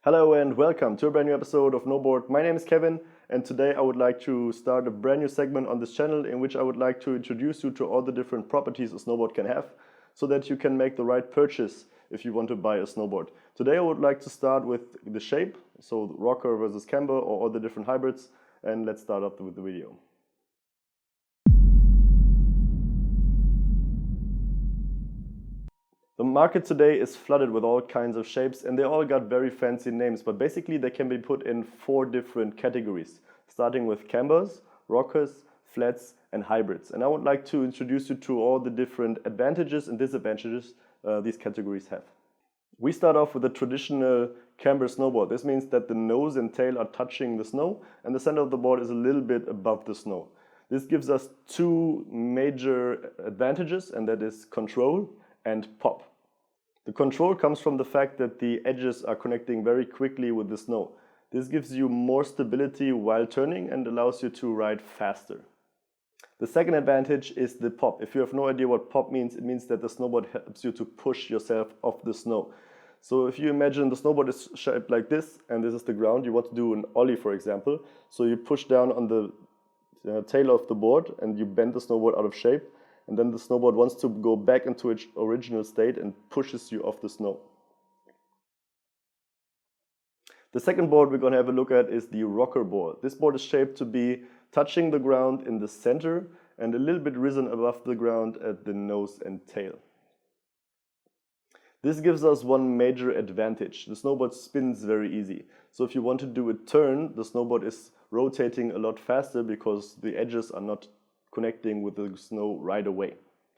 Hello and welcome to a brand new episode of Snowboard. My name is Kevin and today I would like to start a brand new segment on this channel in which I would like to introduce you to all the different properties a snowboard can have so that you can make the right purchase if you want to buy a snowboard. Today I would like to start with the shape, so rocker versus camber or all the different hybrids, and let's start up with the video. The market today is flooded with all kinds of shapes and they all got very fancy names, but basically they can be put in 4 different categories, starting with cambers, rockers, flats and hybrids. And I would like to introduce you to all the different advantages and disadvantages these categories have. We start off with a traditional camber snowboard. This means that the nose and tail are touching the snow and the center of the board is a little bit above the snow. This gives us 2 major advantages, and that is control and pop. The control comes from the fact that the edges are connecting very quickly with the snow. This gives you more stability while turning and allows you to ride faster. The second advantage is the pop. If you have no idea what pop means, it means that the snowboard helps you to push yourself off the snow. So if you imagine the snowboard is shaped like this and this is the ground, you want to do an ollie for example. So you push down on the tail of the board and you bend the snowboard out of shape. And then the snowboard wants to go back into its original state and pushes you off the snow. The second board we're going to have a look at is the rocker board. This board is shaped to be touching the ground in the center and a little bit risen above the ground at the nose and tail. This gives us one major advantage. The snowboard spins very easy. So if you want to do a turn, the snowboard is rotating a lot faster because the edges are not connecting with the snow right away.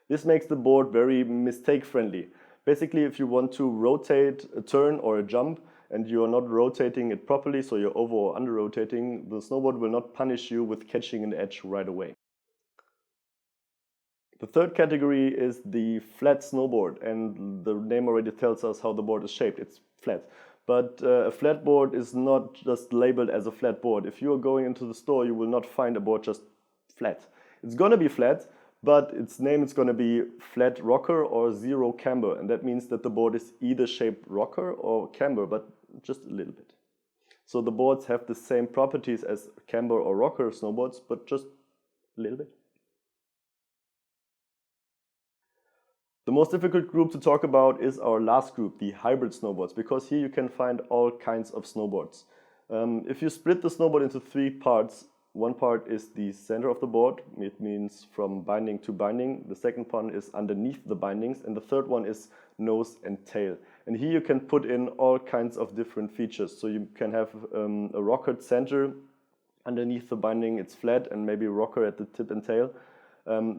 This makes the board very mistake friendly. Basically, if you want to rotate a turn or a jump and you are not rotating it properly, so you're over or under rotating, the snowboard will not punish you with catching an edge right away. The third category is the flat snowboard, and the name already tells us how the board is shaped. It's flat. But a flat board is not just labeled as a flat board. If you are going into the store, you will not find a board just flat. It's going to be flat, but its name is going to be flat rocker or zero camber, and that means that the board is either shaped rocker or camber, but just a little bit. So the boards have the same properties as camber or rocker snowboards, but just a little bit. The most difficult group to talk about is our last group, the hybrid snowboards, because here you can find all kinds of snowboards. If you split the snowboard into 3 parts, one part is the center of the board, it means from binding to binding. The second part is underneath the bindings, and the third one is nose and tail. And here you can put in all kinds of different features. So you can have a rockered center, underneath the binding it's flat, and maybe a rocker at the tip and tail.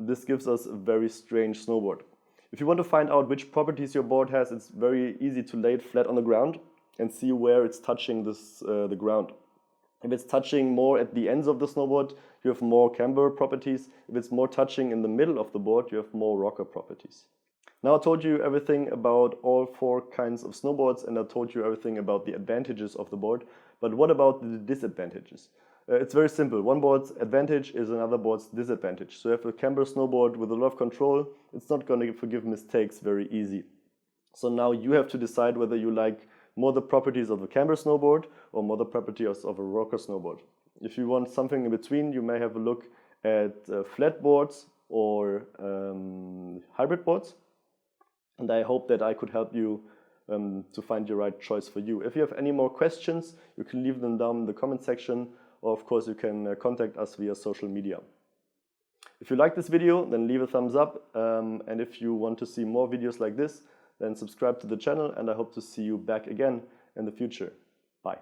This gives us a very strange snowboard. If you want to find out which properties your board has, it's very easy to lay it flat on the ground and see where it's touching the ground. If it's touching more at the ends of the snowboard, you have more camber properties. If it's more touching in the middle of the board, you have more rocker properties. Now I told you everything about all 4 kinds of snowboards and I told you everything about the advantages of the board. But what about the disadvantages? It's very simple. One board's advantage is another board's disadvantage. So if you have a camber snowboard with a lot of control, it's not going to forgive mistakes very easy. So now you have to decide whether you like more the properties of a camber snowboard or more the properties of a rocker snowboard. If you want something in between, you may have a look at flat boards or hybrid boards. And I hope that I could help you to find your right choice for you. If you have any more questions, you can leave them down in the comment section, or of course you can contact us via social media. If you like this video, then leave a thumbs up, and if you want to see more videos like this, then subscribe to the channel, and I hope to see you back again in the future. Bye.